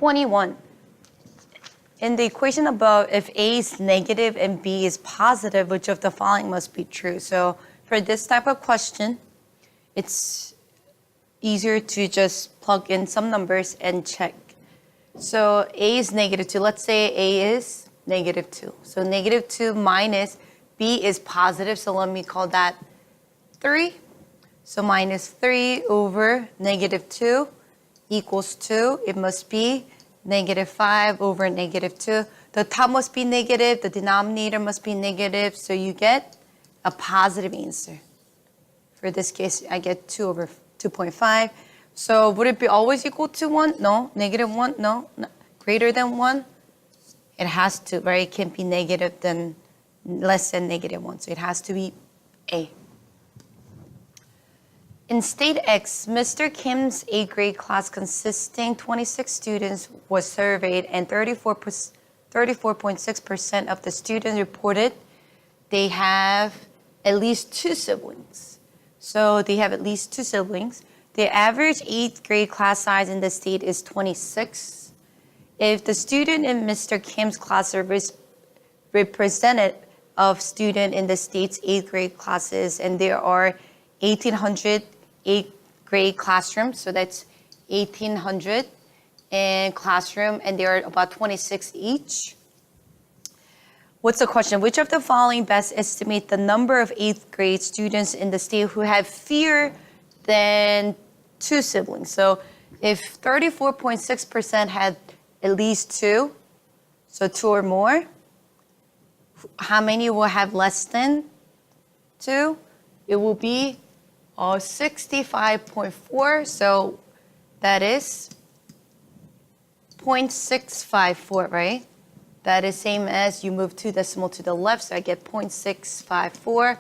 21. In the equation above, if A is negative and B is positive, which of the following must be true? So for this type of question, it's easier to just plug in some numbers and check. So A is negative 2. Let's say A is negative 2. So negative 2 minus B is positive. So let me call that 3. So minus 3 over negative 2 equals 2. It must be negative 5 over negative 2. The top must be negative. The denominator must be negative. So you get a positive answer. For this case, I get 2 over 2.5. So would it be always equal to 1? No. Negative 1? No. Greater than 1? It has to, right? It can't be negative than less than negative 1. So it has to be A. In state X, Mr. Kim's 8th grade class consisting 26 students was surveyed and 34.6% of the students reported they have at least 2 siblings. So they have at least 2 siblings. The average 8th grade class size in the state is 26. If the student in Mr. Kim's class is representative of student in the state's 8th grade classes, and there are 1,800 8th grade classrooms, so that's 1,800 in classroom, and there are about 26 each. What's the question? Which of the following best estimate the number of 8th grade students in the state who have fewer than 2 siblings? So if 34.6% had at least 2, so 2 or more, how many will have less than 2? It will be 65.4, so that is 0.654, right? That is same as you move 2 decimal to the left, so I get 0.654.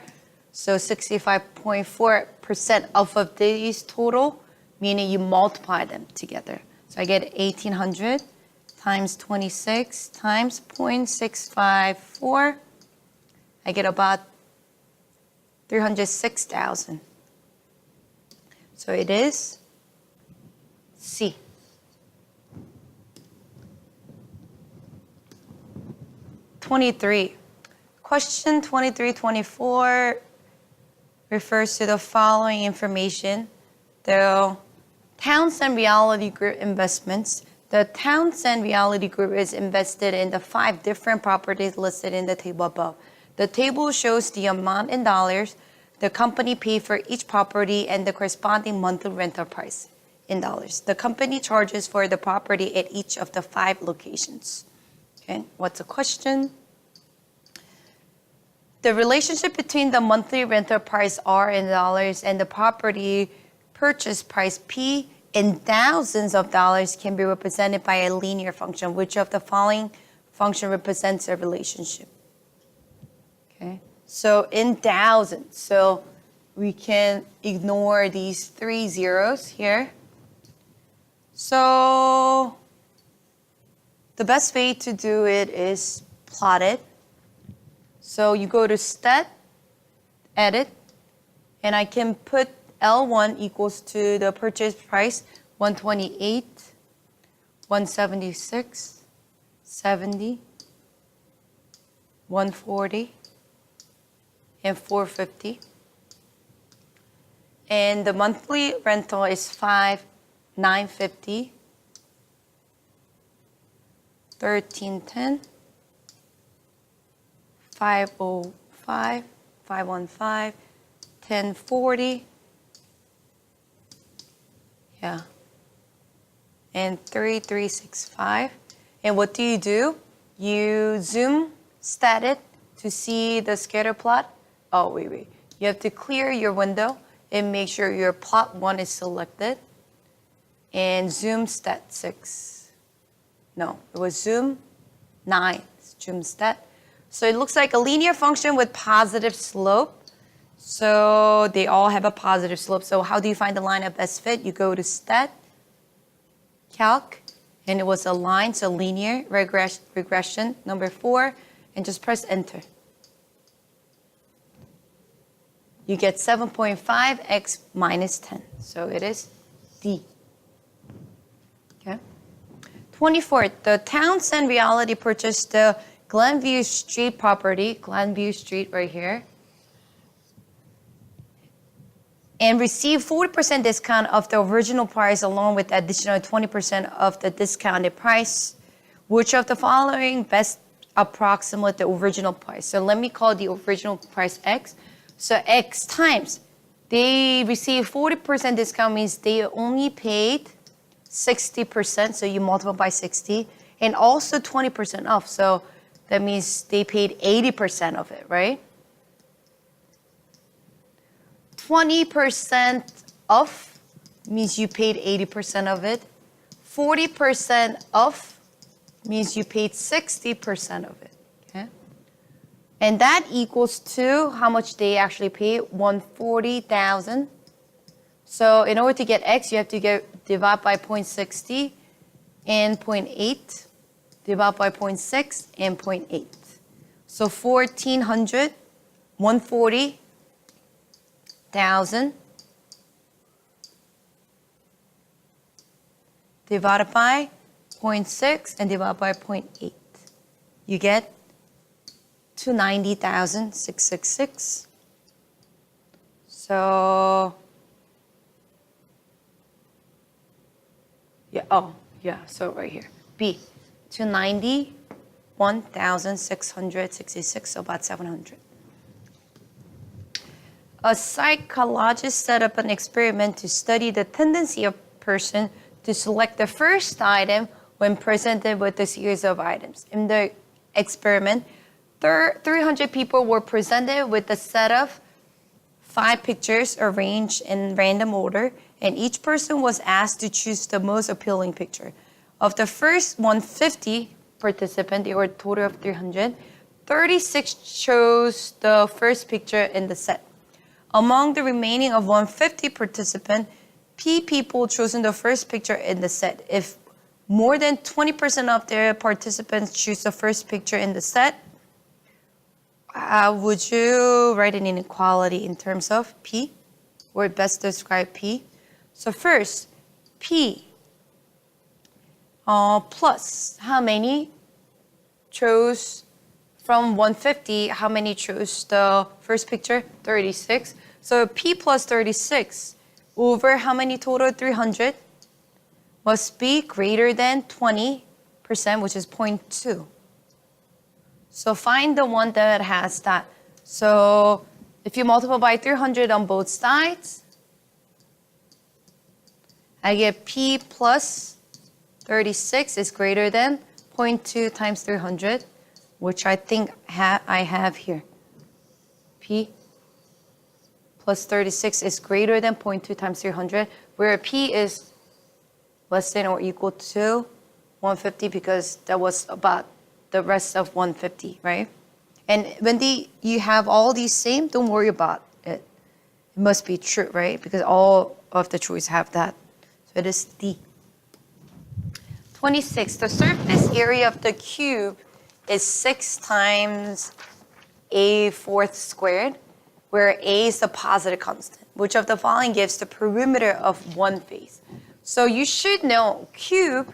So 65.4% of these total, meaning you multiply them together. So I get 1,800 times 26 times 0.654. I get about 306,000. So it is C. Question 23-24 refers to the following information. The Townsend Realty Group investments. The Townsend Realty Group is invested in the 5 different properties listed in the table above. The table shows the amount in dollars the company paid for each property and the corresponding monthly rental price in dollars. The company charges for the property at each of the 5 locations. Okay, what's the question? The relationship between the monthly rental price R in dollars and the property purchase price P in thousands of dollars can be represented by a linear function. Which of the following function represents a relationship? Okay. So in thousands, so we can ignore these 3 zeros here. So the best way to do it is plot it. So you go to Stat, Edit, and I can put L1 equals to the purchase price 128, 176, 70, 140. And 450. And the monthly rental is 5,950, 1,310, 505, 515, 1040. Yeah. And 3365. And what do? You zoom stat it to see the scatter plot. Oh, wait. You have to clear your window and make sure your plot 1 is selected. And zoom stat 6. No, it was zoom 9. Zoom stat. So it looks like a linear function with positive slope. So they all have a positive slope. So how do you find the line of best fit? You go to stat, calc, and it was a line, so linear regression, number 4, and just press enter. You get 7.5x minus 10. So it is D. Okay. 24th, the Townsend Realty purchased the Glenview Street property, Glenview Street right here, and received 40% discount of the original price along with additional 20% of the discounted price. Which of the following best approximate the original price? So let me call the original price X. So X times, they received 40% discount means they only paid 60%, so you multiply by 60, and also 20% off, so that means they paid 80% of it, right? 20% off means you paid 80% of it. 40% off means you paid 60% of it, okay? And that equals to how much they actually paid, $140,000. So in order to get X, you have to divide by 0.60 and 0.8, divide by 0.6 and 0.8. So 1,400, 140,000 divided by 0.6 and divided by 0.8. You get 290,666. So so right here. B, 291,666, so about 700. A psychologist set up an experiment to study the tendency of a person to select the first item when presented with a series of items. In the experiment, 300 people were presented with a set of 5 pictures arranged in random order, and each person was asked to choose the most appealing picture. Of the first 150 participants, there were a total of 300, 36 chose the first picture in the set. Among the remaining of 150 participants, P people chosen the first picture in the set. If more than 20% of their participants choose the first picture in the set, would you write an inequality in terms of P? Or best describe P? So first, P plus how many chose from 150, how many chose the first picture? 36. So P plus 36 over how many total? 300 must be greater than 20%, which is 0.2. So find the one that has that. So if you multiply by 300 on both sides, I get P plus 36 is greater than 0.2 times 300, which I think I have here. P plus 36 is greater than 0.2 times 300, where P is less than or equal to 150 because that was about the rest of 150, right? And when you have all these same, don't worry about it. It must be true, right? Because all of the choices have that. So it is D. 26, the surface area of the cube is 6 times a fourth squared, where a is the positive constant. Which of the following gives the perimeter of one face? So you should know cube,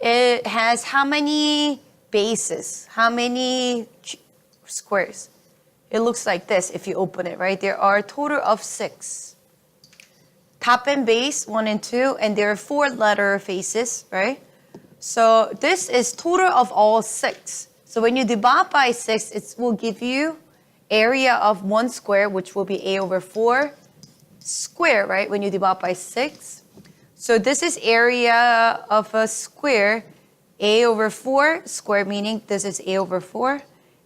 it has how many bases, how many squares? It looks like this if you open it, right? There are a total of 6. Top and base, 1 and 2, and there are 4 letter faces, right? So this is total of all 6. So when you divide by 6, it will give you area of 1 square, which will be a over 4 square, right? When you divide by 6. So this is area of a square, a over 4 square, meaning this is a over 4,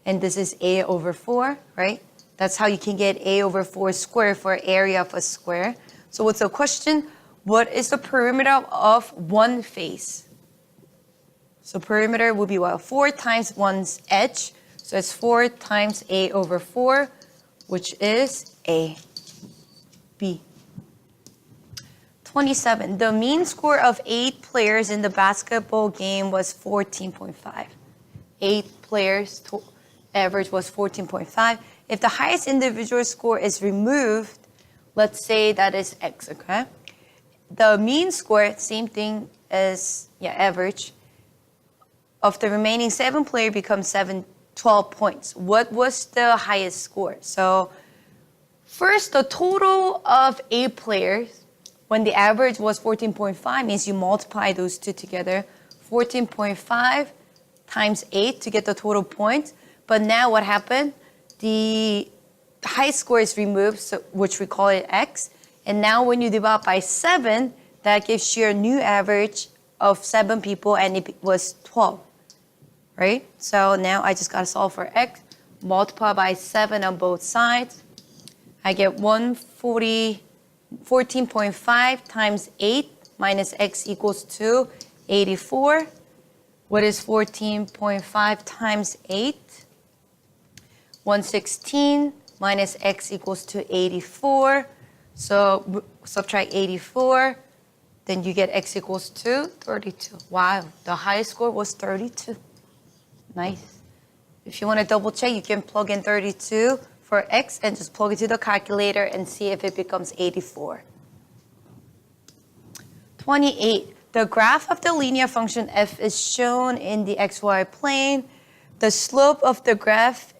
and this is a over 4, right? That's how you can get a over 4 square for area of a square. So what's the question? What is the perimeter of one face? So perimeter will be what? 4 times 1's edge. So it's 4 times a over 4, which is a. B. 27. The mean score of 8 players in the basketball game was 14.5. 8 players, average was 14.5. If the highest individual score is removed, let's say that is X, okay? The mean score, same thing as average. of the remaining 7 players becomes 12 points. What was the highest score? So first, the total of 8 players, when the average was 14.5, means you multiply those two together. 14.5 times 8 to get the total points. But now what happened? The high score is removed, so, which we call it x. And now when you divide by 7, that gives you a new average of 7 people, and it was 12, right? So now I just got to solve for x, multiply by 7 on both sides. I get 14.5 times 8 minus x equals to 84. What is 14.5 times 8? 116 minus x equals to 84. So subtract 84. Then you get x equals to 32. Wow, the highest score was 32. Nice. If you want to double check, you can plug in 32 for x and just plug it to the calculator and see if it becomes 84. 28. The graph of the linear function f is shown in the xy plane. The slope of the graph,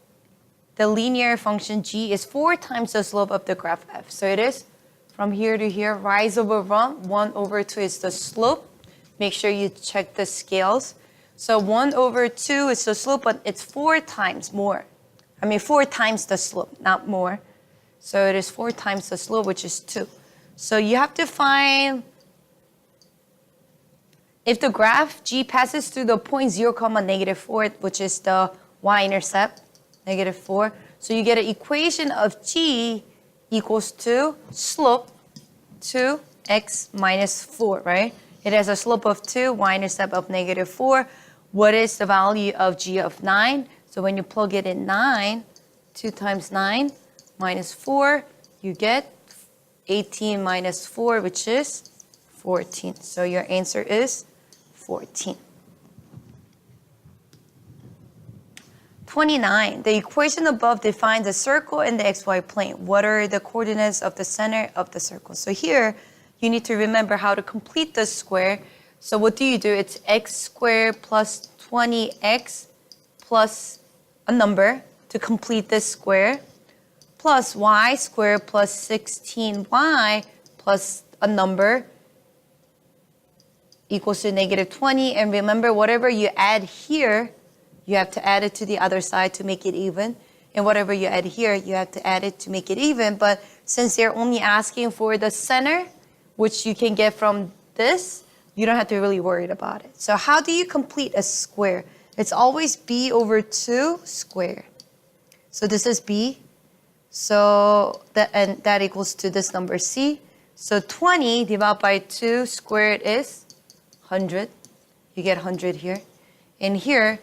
the linear function g, is 4 times the slope of the graph f. So it is from here to here, rise over run, 1/2 is the slope. Make sure you check the scales. So 1/2 is the slope, but it's 4 times more. 4 times the slope, not more. So it is 4 times the slope, which is 2. So you have to find, if the graph g passes through the point 0, -4, which is the y-intercept, -4. So you get an equation of g equals to slope 2x minus 4, right? It has a slope of 2, y-intercept of -4. What is the value of g of 9? So when you plug it in 9, 2 times 9 minus 4, you get 18 minus 4, which is 14. So your answer is 14. 29. The equation above defines a circle in the xy plane. What are the coordinates of the center of the circle? So here, you need to remember how to complete the square. So what do? It's x squared plus 20x plus a number to complete this square, plus y squared plus 16y plus a number equals to -20. And remember, whatever you add here, you have to add it to the other side to make it even. And whatever you add here, you have to add it to make it even. But since they're only asking for the center, which you can get from this, you don't have to really worry about it. So how do you complete a square? It's always b over 2 squared. So this is b. So that equals to this number c. So 20 divided by 2 squared is 100. You get 100 here. And here,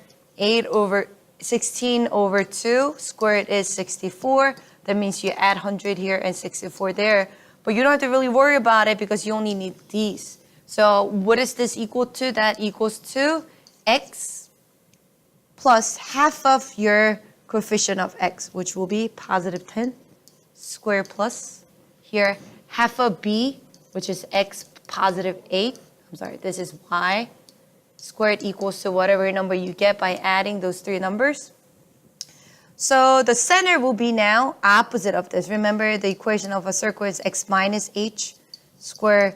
16 over 2 squared is 64. That means you add 100 here and 64 there. But you don't have to really worry about it because you only need these. So what is this equal to? That equals to x plus half of your coefficient of x, which will be +10 squared plus here half of b, which is x +8. This is y squared equals to whatever number you get by adding those 3 numbers. So the center will be now opposite of this. Remember, the equation of a circle is x minus h squared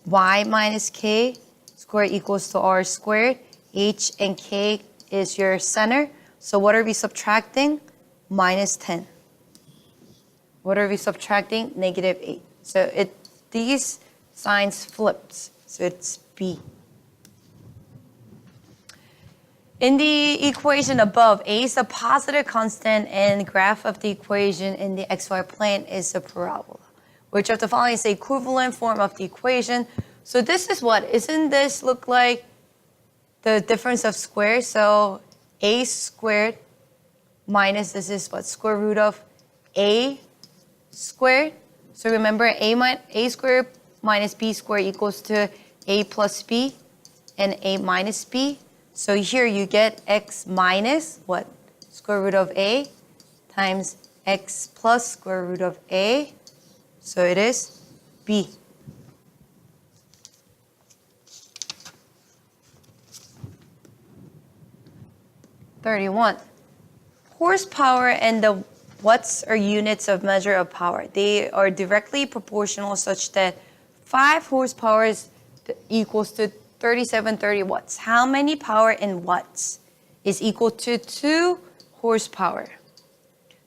y minus k squared equals to r squared. H and k is your center. So what are we subtracting? -10. What are we subtracting? -8. So these signs flipped. So it's b. In the equation above, a is a positive constant and graph of the equation in the xy plane is a parabola. Which of the following is the equivalent form of the equation? So this is what? Isn't this look like the difference of squares? So a squared minus this is what? Square root of a squared. So remember, a squared minus b squared equals to a plus b and a minus b. So here you get x minus what? Square root of a times x plus square root of a. So it is b. 31. Horsepower and the watts are units of measure of power. They are directly proportional such that 5 horsepower equals to 3730 watts. How many power in watts is equal to 2 horsepower?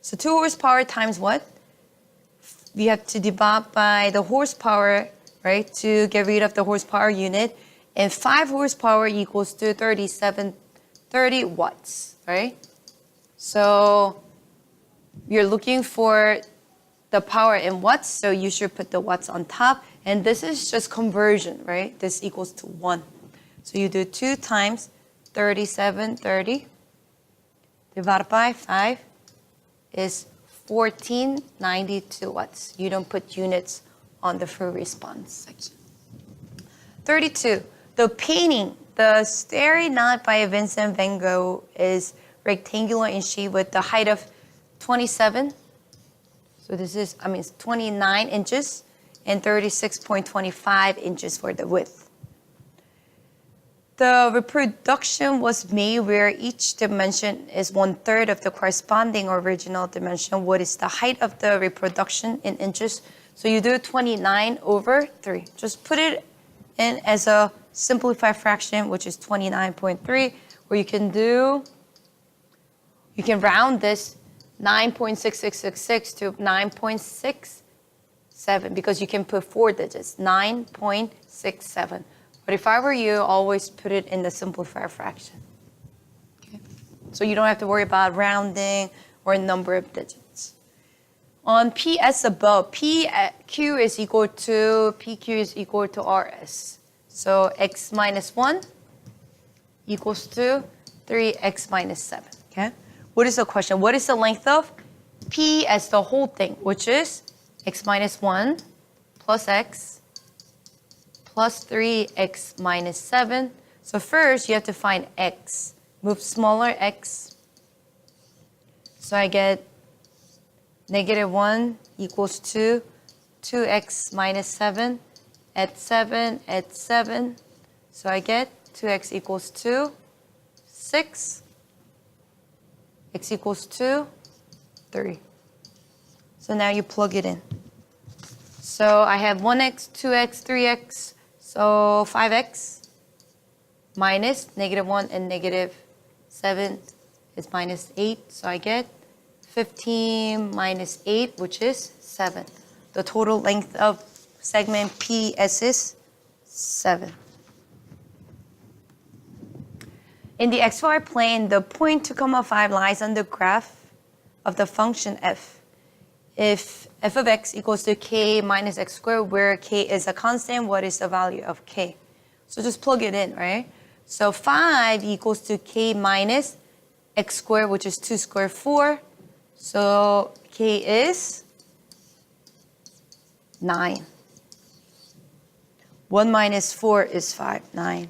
So 2 horsepower times what? We have to divide by the horsepower, right, to get rid of the horsepower unit. And 5 horsepower equals to 3730 watts, right? So you're looking for the power in watts, so you should put the watts on top. And this is just conversion, right? This equals to 1. So you do 2 times 3730 divided by 5 is 1492 watts. You don't put units on the full response section. 32. The painting, the Starry Night by Vincent van Gogh, is rectangular in shape with the height of 27. So this is, it's 29 inches and 36.25 inches for the width. The reproduction was made where each dimension is 1/3 of the corresponding original dimension. What is the height of the reproduction in inches? So you do 29 over 3. Just put it in as a simplified fraction, which is 29.3, or you can round this 9.6666 to 9.67 because you can put 4 digits, 9.67. But if I were you, always put it in the simplified fraction. Okay? So you don't have to worry about rounding or number of digits. On PS above, PQ is equal to RS. So x minus 1 equals to 3x minus 7. Okay? What is the question? What is the length of P as the whole thing, which is x minus 1 plus x plus 3x minus 7. So first, you have to find x. Move smaller x. So I get -1 equals to 2x minus 7. Add 7, add 7. So I get 2x equals to 6. X equals to 3. So now you plug it in. So I have 1x, 2x, 3x, so 5x minus -1 and -7 is -8. So I get 15 minus 8, which is 7. The total length of segment PS is 7. In the xy plane, the point 2,5 lies on the graph of the function f. If f of x equals to k minus x squared, where k is a constant, what is the value of k? So just plug it in, right? So 5 equals to k minus x squared, which is 2 squared, 4. So k is 9. 1 minus 4 is 5, 9.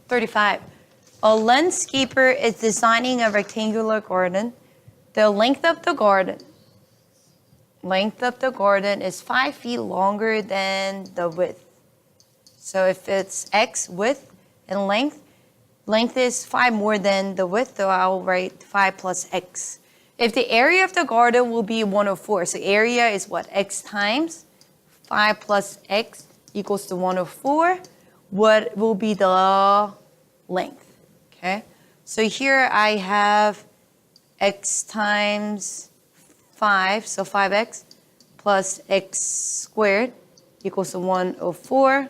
35. A landscaper is designing a rectangular garden. The length of the garden is 5 feet longer than the width. So if it's x width and length is 5 more than the width, so I'll write 5 plus x. If the area of the garden will be 104, so area is what? X times 5 plus x equals to 104. What will be the length? Okay, so here I have x times 5, so 5x plus x squared equals to 104.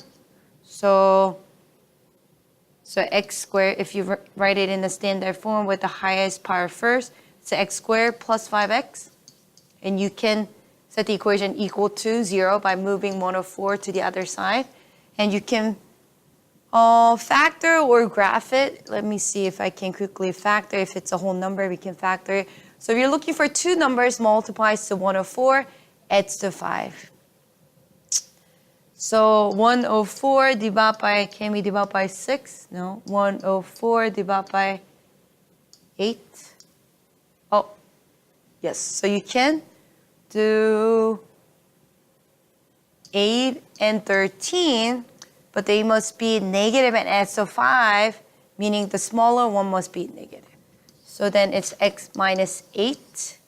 So x squared, if you write it in the standard form with the highest power first, it's x squared plus 5x. And you can set the equation equal to 0 by moving 104 to the other side. And you can factor or graph it. Let me see if I can quickly factor. If it's a whole number, we can factor it. So if you're looking for 2 numbers, multiplies to 104, adds to 5. So 104 divided by, can we divide by 6? No. 104 divided by 8. Oh, yes. So you can do 8 and 13. but they must be negative and add to 5, meaning the smaller one must be negative. So then it's x minus 8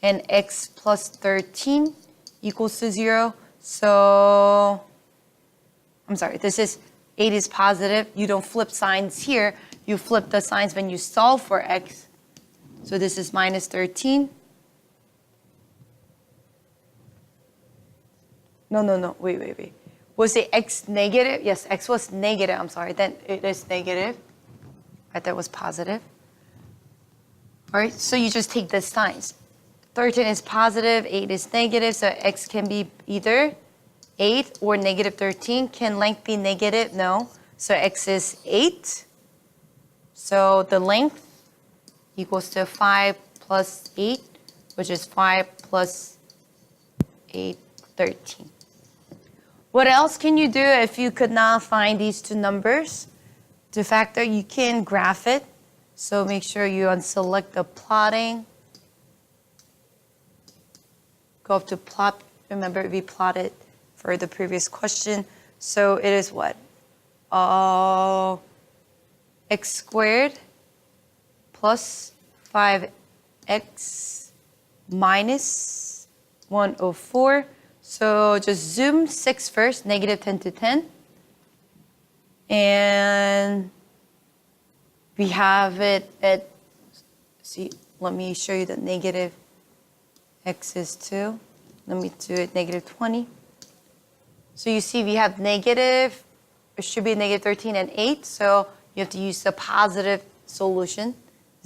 and x plus 13 equals to 0. So, I'm sorry, this is 8 is positive. You don't flip signs here. You flip the signs when you solve for x. So this is minus 13. No, wait. Was it x negative? Yes, x was negative, I'm sorry. Then it is negative. Right, that was positive. All right, so you just take the signs. 13 is positive, 8 is negative, so x can be either 8 or negative 13. Can length be negative? No. So x is 8. So the length equals to 5 plus 8, which is 5 plus 8, 13. What else can you do if you could not find these two numbers? To factor, you can graph it. So make sure you unselect the plotting. Go up to plot. Remember, we plotted for the previous question. So it is what? X squared plus 5x minus 104. So just zoom 6 first, negative 10 to 10. And we have it at, see, let me show you the negative x is 2. Let me do it negative 20. So you see we have negative, it should be negative 13 and 8. So you have to use the positive solution.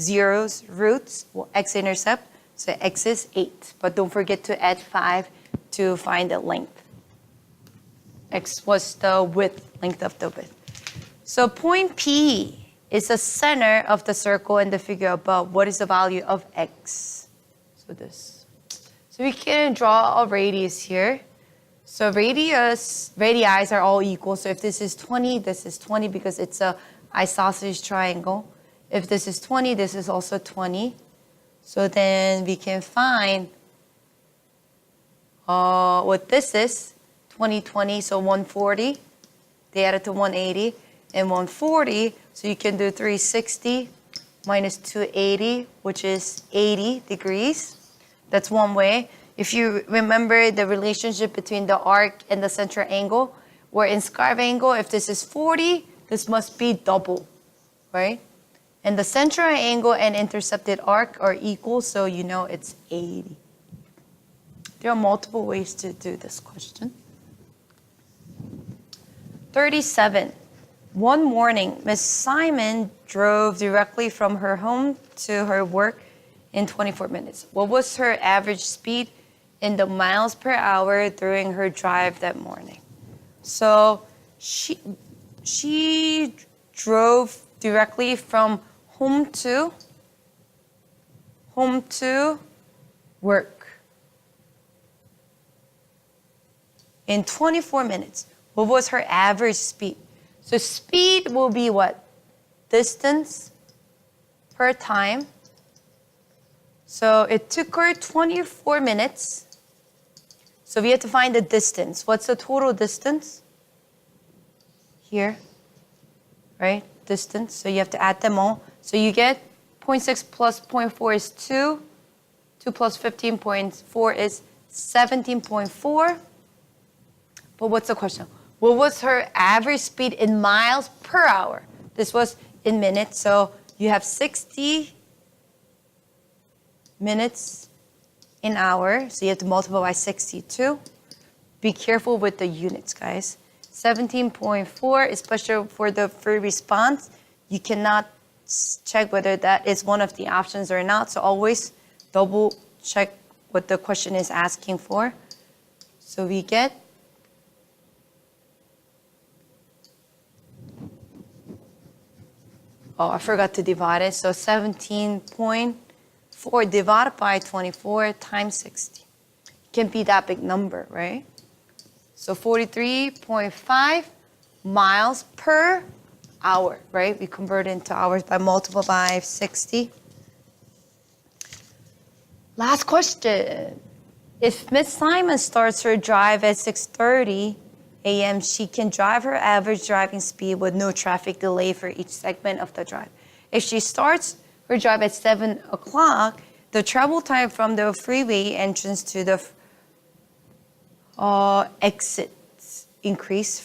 Zeros, roots, well, x-intercept. So x is 8. But don't forget to add 5 to find the length. X was the width, length of the width. So point P is the center of the circle in the figure above. What is the value of x? So this. So we can draw a radius here. So radii are all equal. So if this is 20, this is 20 because it's a isosceles triangle. If this is 20, this is also 20. So then we can find what this is, 20, 20, so 140. They added to 180 and 140. So you can do 360 minus 280, which is 80 degrees. That's one way. If you remember the relationship between the arc and the center angle, where in scarf angle, if this is 40, this must be double, right? And the central angle and intercepted arc are equal, so you know it's 80. There are multiple ways to do this question. 37. One morning, Miss Simon drove directly from her home to her work in 24 minutes. What was her average speed in the miles per hour during her drive that morning? So she drove directly from home to work in 24 minutes. What was her average speed? So speed will be what? Distance per time. So it took her 24 minutes. So we have to find the distance. What's the total distance? Here, right? Distance. So you have to add them all. So you get 0.6 plus 0.4 is 2. 2 plus 15.4 is 17.4. But what's the question? What was her average speed in miles per hour? This was in minutes. So you have 60 minutes an hour. So you have to multiply by 62. Be careful with the units, guys. 17.4, especially for the free response. You cannot check whether that is one of the options or not. So always double check what the question is asking for. So we get I forgot to divide it. So 17.4 divided by 24 times 60. It can't be that big number, right? So 43.5 miles per hour, right? We convert it into hours by multiple by 60. Last question. If Miss Simon starts her drive at 6:30, a.m., she can drive her average driving speed with no traffic delay for each segment of the drive. If she starts her drive at 7 o'clock, the travel time from the freeway entrance to the exits increase.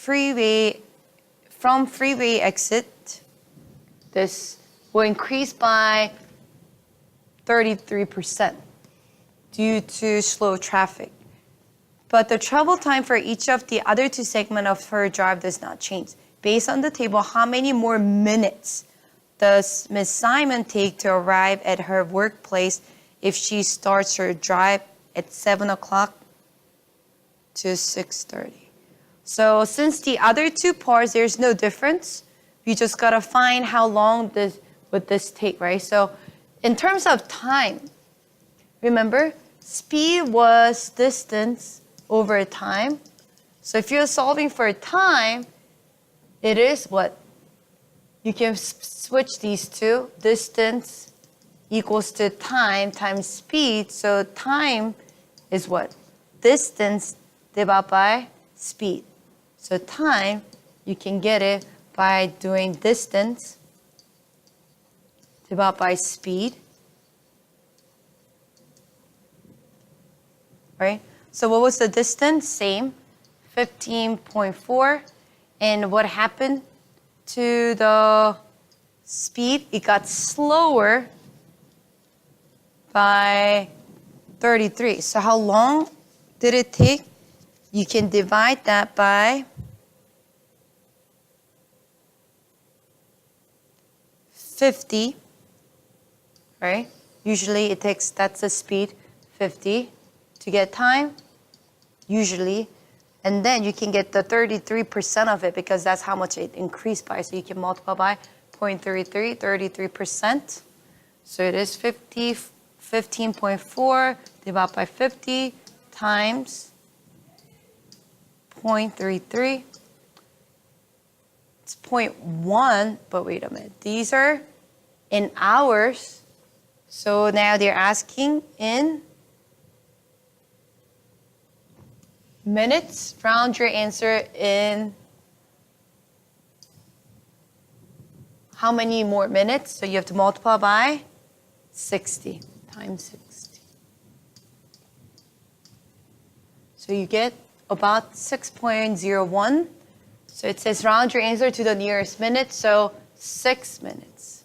From freeway exit, this will increase by 33% due to slow traffic. But the travel time for each of the other two segments of her drive does not change. Based on the table, how many more minutes does Ms. Simon take to arrive at her workplace if she starts her drive at 7 o'clock to 6:30? So since the other two parts, there's no difference, we just gotta find how long would this take, right? So in terms of time, remember, speed was distance over time. So if you're solving for time, it is what? You can switch these two. Distance equals to time times speed. So time is what? Distance divided by speed. So time, you can get it by doing distance divided by speed. Right? So what was the distance? Same, 15.4. And what happened to the speed? It got slower by 33. So how long did it take? You can divide that by 50, right? Usually it takes, that's the speed, 50 to get time, usually. And then you can get the 33% of it because that's how much it increased by. So you can multiply by 0.33, 33%. So it is 15.4 divided by 50 times 0.33. It's 0.1, but wait a minute. These are in hours. So now they're asking in minutes. Round your answer in how many more minutes? So you have to multiply by 60 times 60. So you get about 6.01. So it says round your answer to the nearest minute, so 6 minutes.